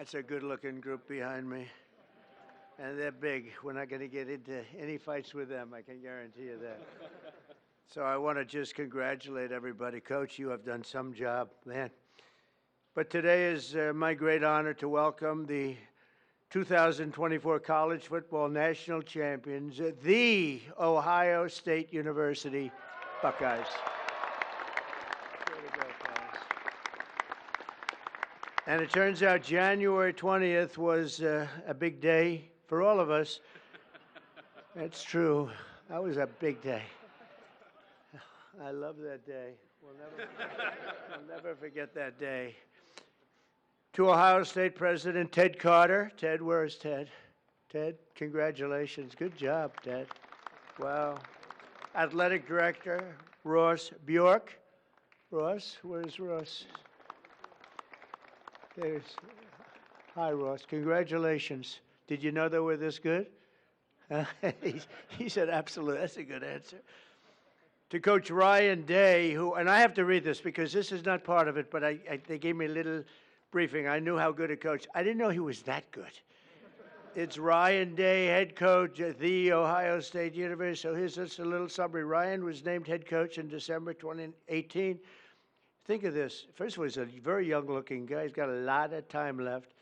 That's a good-looking group behind me. And they're big. We're not going to get into any fights with them, I can guarantee you that. So I want to just congratulate everybody. Coach, you have done some job, man. But today is my great honor to welcome the 2024 College Football National Champions, the Ohio State University Buckeyes. And it turns out January 20th was a big day for all of us. That's true. That was a big day. I love that day. We'll never forget that day. To Ohio State President Ted Carter. Ted, where is Ted? Ted, congratulations. Good job, Ted. Wow. Athletic Director Ross Bjork. Ross, where's Ross? There's. Hi, Ross. Congratulations. Did you know they were this good? He said, absolutely. That's a good answer. To Coach Ryan Day, who, and I have to read this because this is not part of it, but they gave me a little briefing. I knew how good a coach. I didn't know he was that good. It's Ryan Day, head coach at the Ohio State University. So here's just a little summary. Ryan was named head coach in December 2018. Think of this. First of all, he's a very young-looking guy. He's got a lot of time left.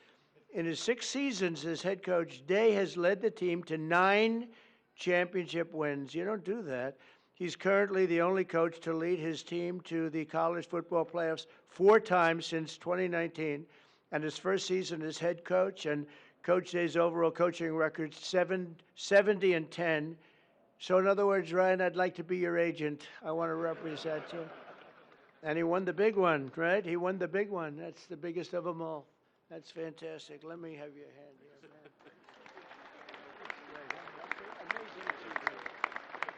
In his 6 seasons as head coach, Day has led the team to 9 championship wins. You don't do that. He's currently the only coach to lead his team to the college football playoffs 4 times since 2019, and his first season as head coach. And Coach Day's overall coaching record 70-10. So in other words, Ryan, I'd like to be your agent. I want to represent you. And he won the big one, right? He won the big one. That's the biggest of them all. That's fantastic. Let me have your hand here, man.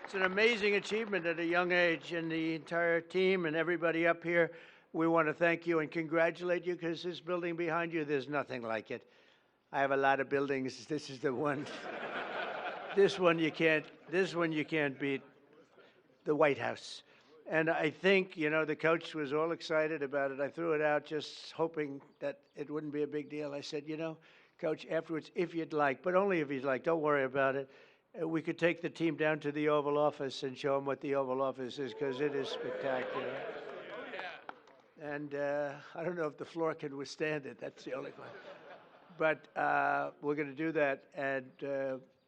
It's an amazing achievement at a young age, and the entire team and everybody up here, we want to thank you and congratulate you, because this building behind you, there's nothing like it. I have a lot of buildings. This is the one. This one you can't beat. The White House. And I think, you know, the coach was all excited about it. I threw it out just hoping that it wouldn't be a big deal. I said, you know, Coach, afterwards, if you'd like, but only if you'd like, don't worry about it. We could take the team down to the Oval Office and show them what the Oval Office is, because it is spectacular. And I don't know if the floor can withstand it. That's the only one. But we're going to do that. And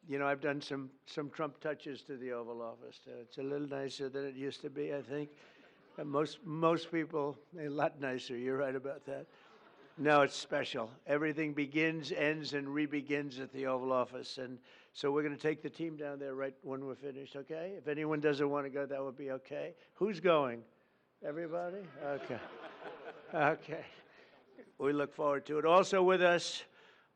you know, I've done some Trump touches to the Oval Office. It's a little nicer than it used to be, I think. And most people, a lot nicer. You're right about that. No, it's special. Everything begins, ends, and re-begins at the Oval Office. And so we're going to take the team down there right when we're finished, okay? If anyone doesn't want to go, that would be okay. Who's going? Everybody? Okay. Okay. We look forward to it. Also with us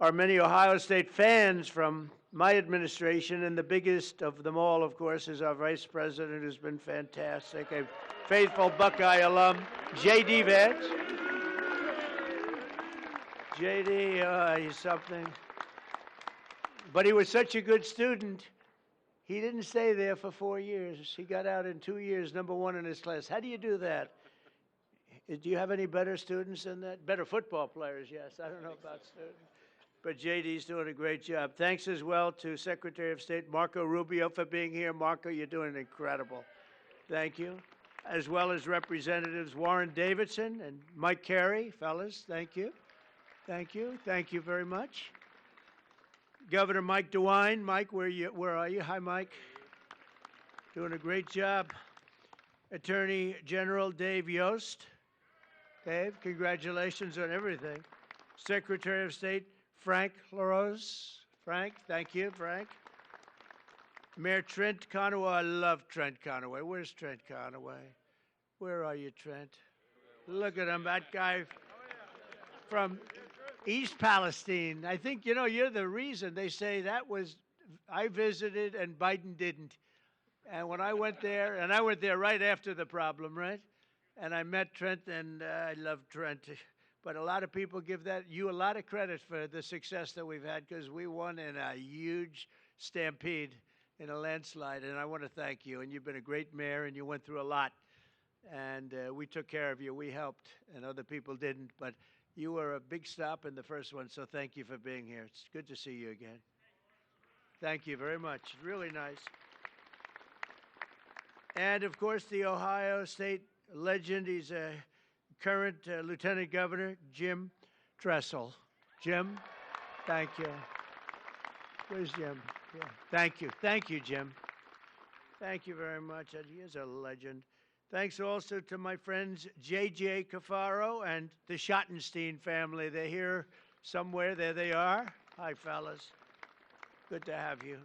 are many Ohio State fans from my administration, and the biggest of them all, of course, is our Vice President, who's been fantastic, a faithful Buckeye alum, J.D. Vance. J.D., he's something. But he was such a good student, he didn't stay there for 4 years. He got out in 2 years, #1 in his class. How do you do that? Do you have any better students than that? Better football players, yes. I don't know about students. But J.D.'s doing a great job. Thanks as well to Secretary of State Marco Rubio for being here. Marco, you're doing incredible. Thank you. As well as Representatives Warren Davidson and Mike Carey. Fellas, thank you. Thank you. Thank you very much. Governor Mike DeWine. Mike, where are you? Hi, Mike. Doing a great job. Attorney General Dave Yost. Dave, congratulations on everything. Secretary of State Frank LaRose. Frank, thank you, Frank. Mayor Trent Conaway. I love Trent Conaway. Where's Trent Conaway? Where are you, Trent? Look at him, that guy from East Palestine. I think, you know, you're the reason. They say that was, I visited and Biden didn't. And when I went there, and I went there right after the problem, right? And I met Trent, and I love Trent. But a lot of people give you a lot of credit for the success that we've had, because we won in a huge stampede in a landslide. And I want to thank you. And you've been a great mayor, and you went through a lot. And we took care of you. We helped, and other people didn't. But You were a big stop in the first one, so thank you for being here. It's good to see you again. Thank you very much. Really nice. And of course, the Ohio State legend. He's a current Lieutenant Governor, Jim Tressel. Jim, thank you. Where's Jim? Yeah. Thank you, Jim. Thank you very much. He is a legend. Thanks also to my friends J.J. Cafaro and the Schottenstein family. They're here somewhere. There they are. Hi, fellas. Good to have you.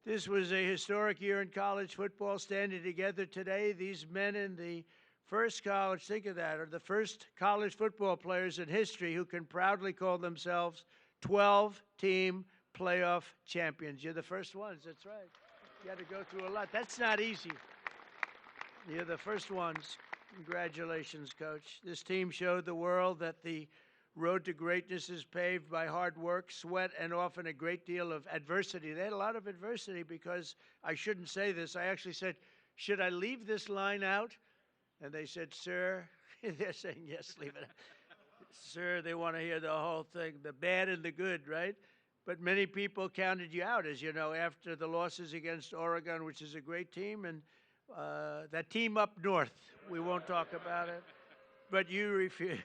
This was a historic year in college football, standing together today. These men in the first college, think of that, are the first college football players in history who can proudly call themselves 12-team playoff champions. You're the first ones, that's right. You had to go through a lot. That's not easy. You're the first ones. Congratulations, Coach. This team showed the world that the road to greatness is paved by hard work, sweat, and often a great deal of adversity. They had a lot of adversity because I shouldn't say this. I actually said, should I leave this line out? And they said, sir, they're saying, yes, leave it out. Sir, they want to hear the whole thing, the bad and the good, right? But many people counted you out, as you know, after the losses against Oregon, which is a great team, and that team up north. We won't talk about it. But you refuse.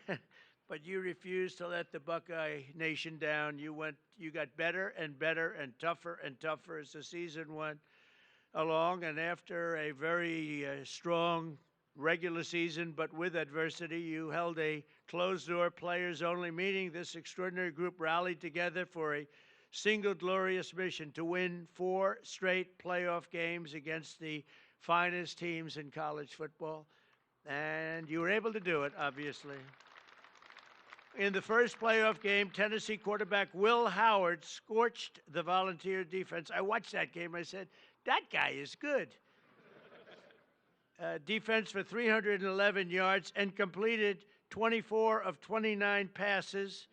But you refused to let the Buckeye Nation down. You got better and better and tougher as the season went along. And after a very strong regular season, but with adversity, you held a closed-door players-only meeting. This extraordinary group rallied together for a single glorious mission to win 4 straight playoff games against the finest teams in college football. And you were able to do it, obviously. In the first playoff game, Tennessee quarterback Will Howard scorched the Volunteer defense. I watched that game. I said, that guy is good. Defense for 311 yards and completed 24 of 29 passes.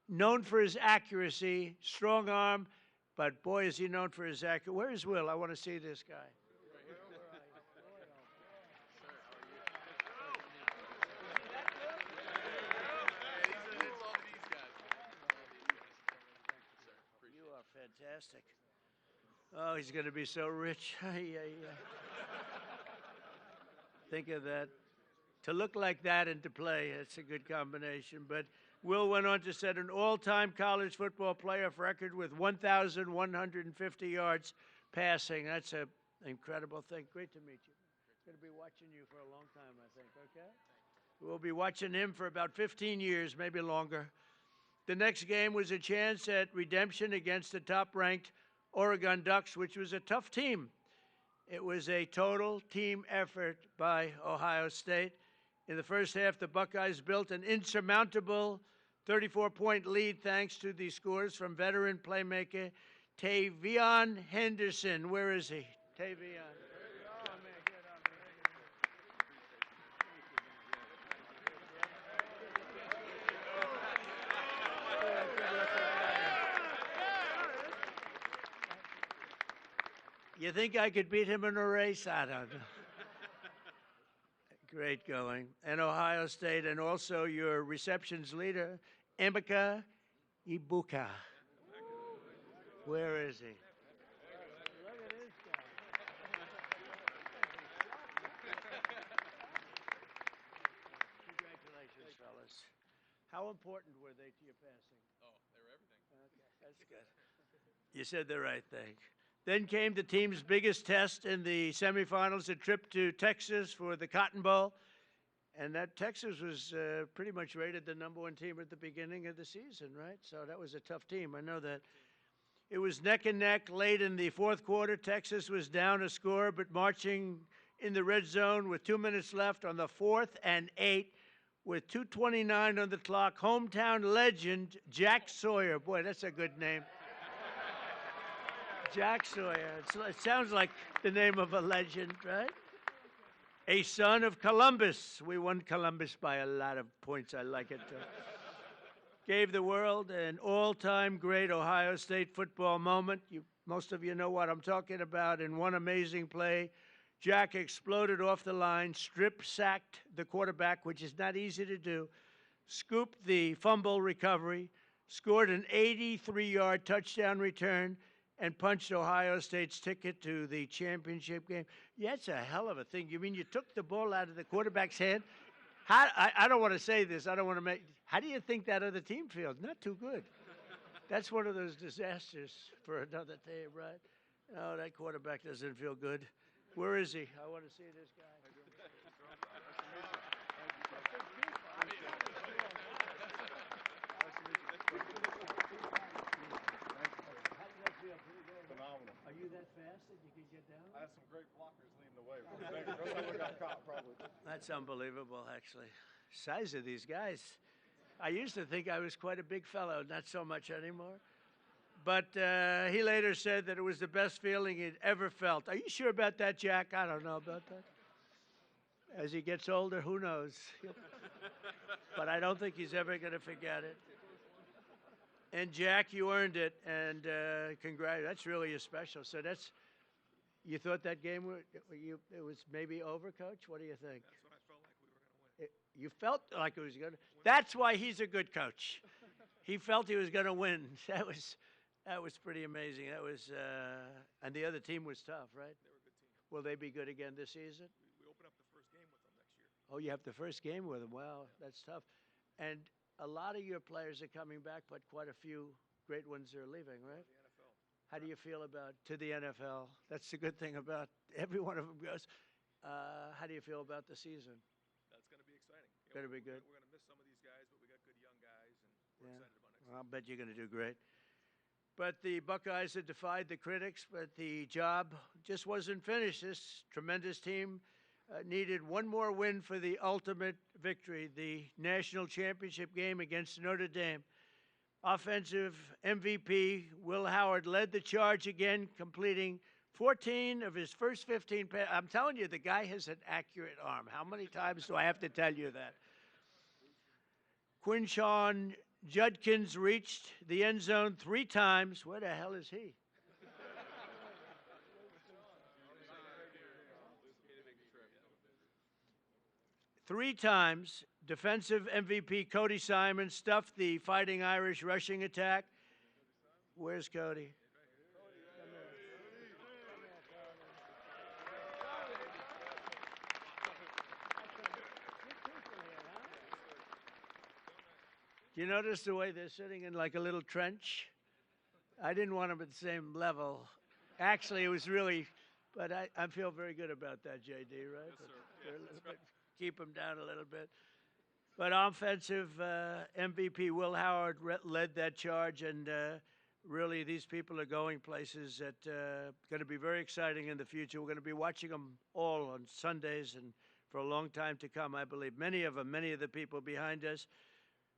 Known for his accuracy, strong arm, but boy, is he known for his accuracy. Where is Will? I want to see this guy. Fantastic. Oh, he's going to be so rich. Think of that. To look like that and to play, it's a good combination. But Will went on to set an all-time college football playoff record with 1,150 yards passing. That's an incredible thing. Great to meet you. Going to be watching you for a long time, I think, okay? We'll be watching him for about 15 years, maybe longer. The next game was a chance at redemption against the top-ranked Oregon Ducks, which was a tough team. It was a total team effort by Ohio State. In the first half, the Buckeyes built an insurmountable 34-point lead thanks to the scores from veteran playmaker Tavion Henderson. Where is he? Tavion. You think I could beat him in a race? I don't know. Great going. And Ohio State, and also your receptions leader, Emeka Ibuka. Where is he? Look at this guy. Congratulations, fellas. How important were they to your passing? Oh, they were everything. Okay, that's good. You said the right thing. Then came the team's biggest test in the semifinals, a trip to Texas for the Cotton Bowl. And that Texas was pretty much rated the #1 team at the beginning of the season, right? So that was a tough team. I know that. It was neck and neck late in the fourth quarter. Texas was down a score, but marching in the red zone with 2 minutes left on the 4th and 8 with 2:29 on the clock. Hometown legend Jack Sawyer. Boy, that's a good name. Jack Sawyer. It sounds like the name of a legend, right? A son of Columbus. We won Columbus by a lot of points. I like it. Gave the world an all-time great Ohio State football moment. Most of you know what I'm talking about. In one amazing play, Jack exploded off the line, strip-sacked the quarterback, which is not easy to do, scooped the fumble recovery, scored an 83-yard touchdown return, and punched Ohio State's ticket to the championship game. Yeah, it's a hell of a thing. You mean you took the ball out of the quarterback's hand? I don't want to say this. I don't want to make. How do you think that other team feels? Not too good. That's one of those disasters for another day, right? Oh, that quarterback doesn't feel good. Where is he? I want to see this guy. Phenomenal. Are you that fast that you can get down? I had some great blockers leading the way. First time we got caught, probably. That's unbelievable, actually. Size of these guys. I used to think I was quite a big fellow, not so much anymore. But he later said that it was the best feeling he'd ever felt. Are you sure about that, Jack? I don't know about that. As he gets older, who knows? But I don't think he's ever going to forget it. And Jack, you earned it, and congrats. That's really special. So you thought that game it was maybe over, Coach? What do you think? That's what I felt like we were going to win. You felt like it was going to. That's why he's a good coach. He felt he was going to win. That was pretty amazing. That was, and the other team was tough, right? They were a good team. Will they be good again this season? We open up the first game with them next year. Oh, you have the first game with them. Wow, that's tough. And a lot of your players are coming back, but quite a few great ones are leaving, right? The NFL. How do you feel about to the NFL? That's the good thing about every one of them goes. How do you feel about the season? That's going to be exciting. Going to be good. We're going to miss some of these guys, but we got good young guys, and we're excited about next Well, I'll bet you're going to do great. But the Buckeyes had defied the critics, but the job just wasn't finished. This tremendous team needed one more win for the ultimate victory, the national championship game against Notre Dame. Offensive MVP Will Howard led the charge again, completing 14 of his first 15 passes. I'm telling you, the guy has an accurate arm. How many times do I have to tell you that? Quinshawn Judkins reached the end zone 3 times. Where the hell is he? Three times, defensive MVP Cody Simon stuffed the Fighting Irish rushing attack. Where's Cody? Do you notice the way they're sitting in like a little trench? I didn't want them at the same level. Actually, it was really, but I feel very good about that, JD, right? Yes, sir. They're a little bit, keep them down a little bit. But offensive MVP Will Howard led that charge, and really these people are going places that going to be very exciting in the future. We're going to be watching them all on Sundays and for a long time to come, I believe. Many of the people behind us.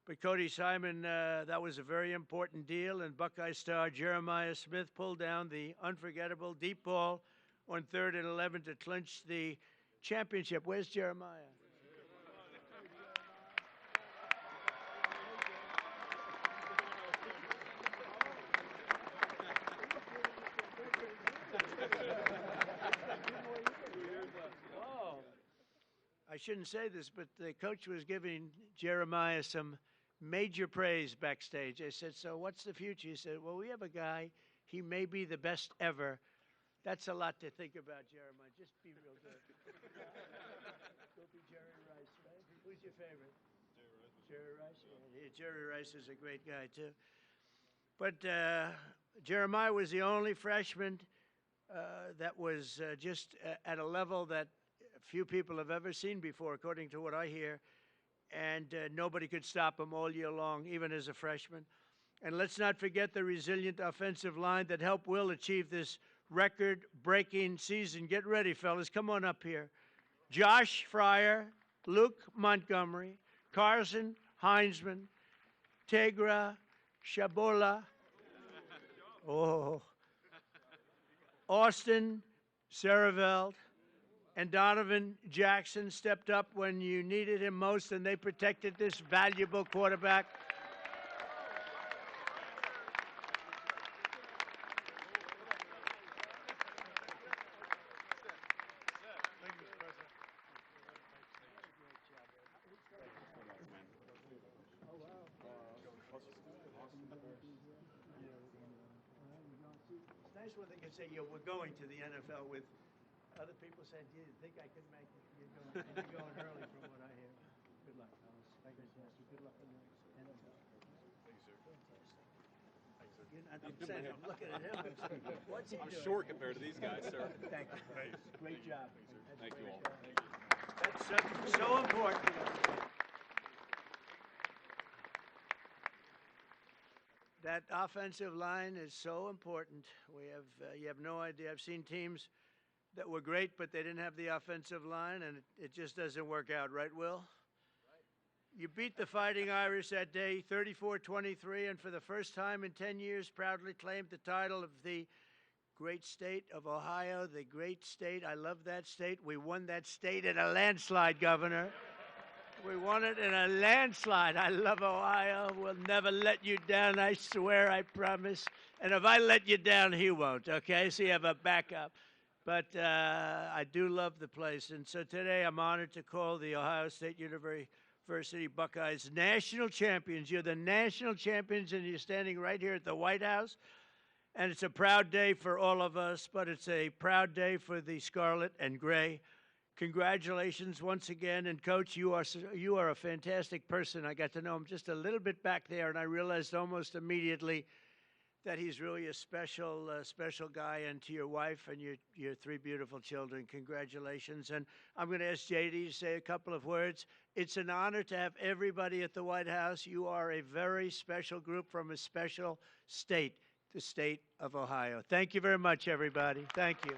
But Cody Simon, that was a very important deal, and Buckeye star Jeremiah Smith pulled down the unforgettable deep ball on 3rd and 11 to clinch the championship. Where's Jeremiah? Oh, I shouldn't say this, but the coach was giving Jeremiah some major praise backstage. I said, so what's the future? He said, well, we have a guy. He may be the best ever. That's a lot to think about, Jeremiah. Just be real good. Go be Jerry Rice, right? Who's your favorite? Jerry Rice. Yeah, Jerry Rice is a great guy, too. But Jeremiah was the only freshman that was just at a level that few people have ever seen before, according to what I hear. And nobody could stop him all year long, even as a freshman. And let's not forget the resilient offensive line that helped Will achieve this record-breaking season. Get ready, fellas. Come on up here. Josh Fryer, Luke Montgomery, Carson Heinzman, Tegra Shabola, Austin Saraveld, and Donovan Jackson stepped up when you needed him most, and they protected this valuable quarterback. nice when they can say, yeah, we're going to the NFL with other people saying, do you think I could make it? You're going early from what I hear. Good luck, fellas. Fantastic. Good luck in the NFL. Thank you, sir. I'm saying, I'm looking at him. I'm saying, what's he I'm doing? short compared to these guys, sir. Thank you. Thanks. Great job. Thank you all. That's so important. That offensive line is so important. We have, you have no idea. I've seen teams that were great, but they didn't have the offensive line, and it just doesn't work out, right, Will? You beat the Fighting Irish that day, 34-23, and for the first time in 10 years, proudly claimed the title of the great state of Ohio, the great state. I love that state. We won that state in a landslide, Governor. We won it in a landslide. I love Ohio. We'll never let you down, I swear, I promise. And if I let you down, he won't, okay? So you have a backup. But I do love the place. And so today I'm honored to call the Ohio State University Buckeyes national champions. You're the national champions, and you're standing right here at the White House. And it's a proud day for all of us, but it's a proud day for the Scarlet and Gray. Congratulations once again. And, Coach, you are a fantastic person. I got to know him just a little bit back there, and I realized almost immediately that he's really a special guy. And to your wife and your three beautiful children, congratulations. And I'm going to ask JD to say a couple of words. It's an honor to have everybody at the White House. You are a very special group from a special state, the state of Ohio. Thank you very much, everybody. Thank you.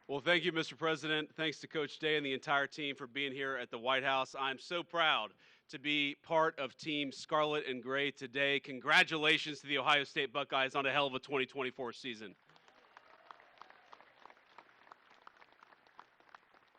Well, thank you, Mr. President. Thanks to Coach Day and the entire team for being here at the White House. I'm so proud to be part of Team Scarlet and Gray today. Congratulations to the Ohio State Buckeyes on a hell of a 2024 season.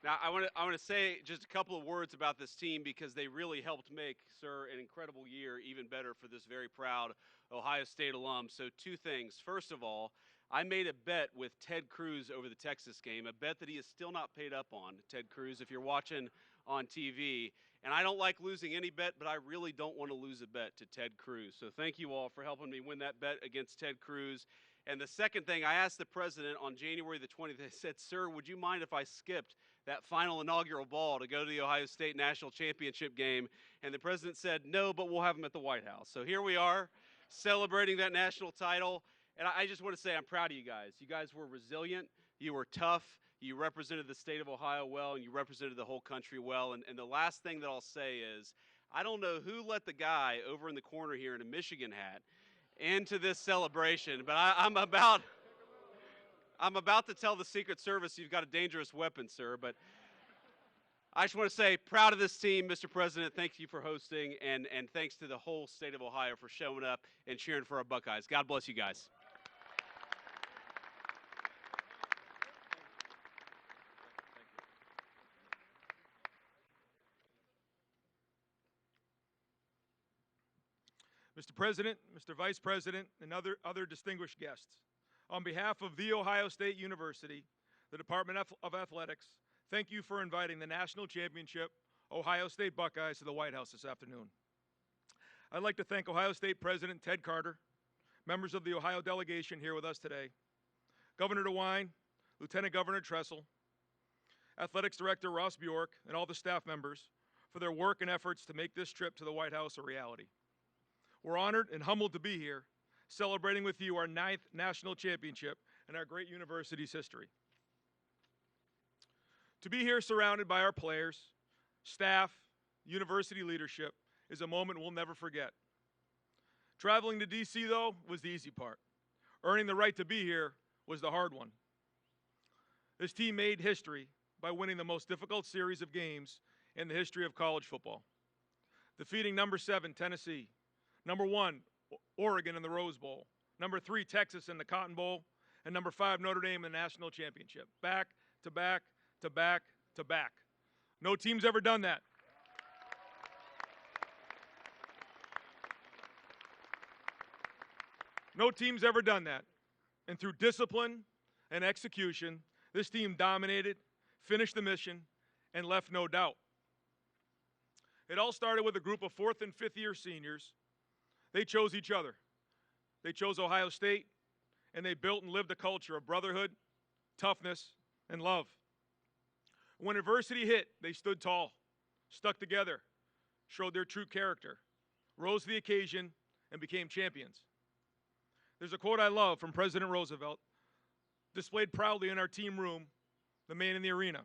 Now, I want to say just a couple of words about this team because they really helped make, sir, an incredible year even better for this very proud Ohio State alum. So two things. First of all, I made a bet with Ted Cruz over the Texas game, a bet that he is still not paid up on, Ted Cruz, if you're watching on TV. And I don't like losing any bet, but I really don't want to lose a bet to Ted Cruz. So thank you all for helping me win that bet against Ted Cruz. And the second thing, I asked the president on January the 20th, I said, sir, would you mind if I skipped that final inaugural ball to go to the Ohio State National Championship game? And the president said, no, but we'll have him at the White House. So here we are celebrating that national title. And I just want to say I'm proud of you guys. You guys were resilient. You were tough. You represented the state of Ohio well, and you represented the whole country well. And the last thing that I'll say is I don't know who let the guy over in the corner here in a Michigan hat into this celebration, but I'm about to tell the Secret Service you've got a dangerous weapon, sir. But I just want to say, proud of this team, Mr. President. Thank you for hosting, and thanks to the whole state of Ohio for showing up and cheering for our Buckeyes. God bless you guys. Mr. President, Mr. Vice President, and other distinguished guests, on behalf of The Ohio State University, the Department of Athletics, thank you for inviting the National Championship Ohio State Buckeyes to the White House this afternoon. I'd like to thank Ohio State President Ted Carter, members of the Ohio delegation here with us today, Governor DeWine, Lieutenant Governor Tressel, Athletics Director Ross Bjork, and all the staff members for their work and efforts to make this trip to the White House a reality. We're honored and humbled to be here, celebrating with you our 9th national championship in our great university's history. To be here surrounded by our players, staff, university leadership is a moment we'll never forget. Traveling to D.C., though, was the easy part. Earning the right to be here was the hard one. This team made history by winning the most difficult series of games in the history of college football, defeating number 7, Tennessee, number 1, Oregon in the Rose Bowl, number 3, Texas in the Cotton Bowl, and number 5, Notre Dame in the national championship. Back to back to back to back. No team's ever done that. No team's ever done that. And through discipline and execution, this team dominated, finished the mission, and left no doubt. It all started with a group of 4th and 5th year seniors. They chose each other. They chose Ohio State, and they built and lived a culture of brotherhood, toughness, and love. When adversity hit, they stood tall, stuck together, showed their true character, rose to the occasion, and became champions. There's a quote I love from President Roosevelt, displayed proudly in our team room, the man in the arena.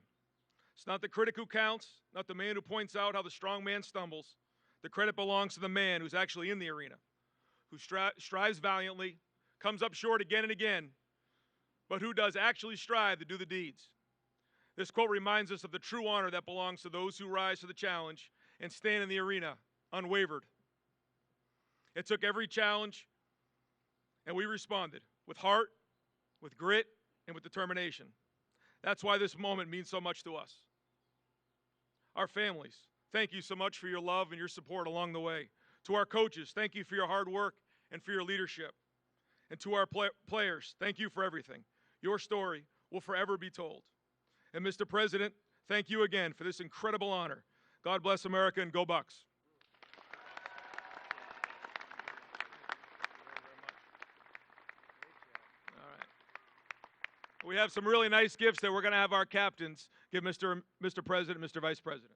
It's not the critic who counts, not the man who points out how the strong man stumbles. The credit belongs to the man who's actually in the arena, who strives valiantly, comes up short again and again, but who does actually strive to do the deeds. This quote reminds us of the true honor that belongs to those who rise to the challenge and stand in the arena unwavered. It took every challenge, and we responded with heart, with grit, and with determination. That's why this moment means so much to us. Our families, thank you so much for your love and your support along the way. To our coaches, thank you for your hard work and for your leadership. And to our players, thank you for everything. Your story will forever be told. And Mr. President, thank you again for this incredible honor. God bless America and go Bucks. All right. We have some really nice gifts that we're going to have our captains give Mr. President, Mr. Vice President.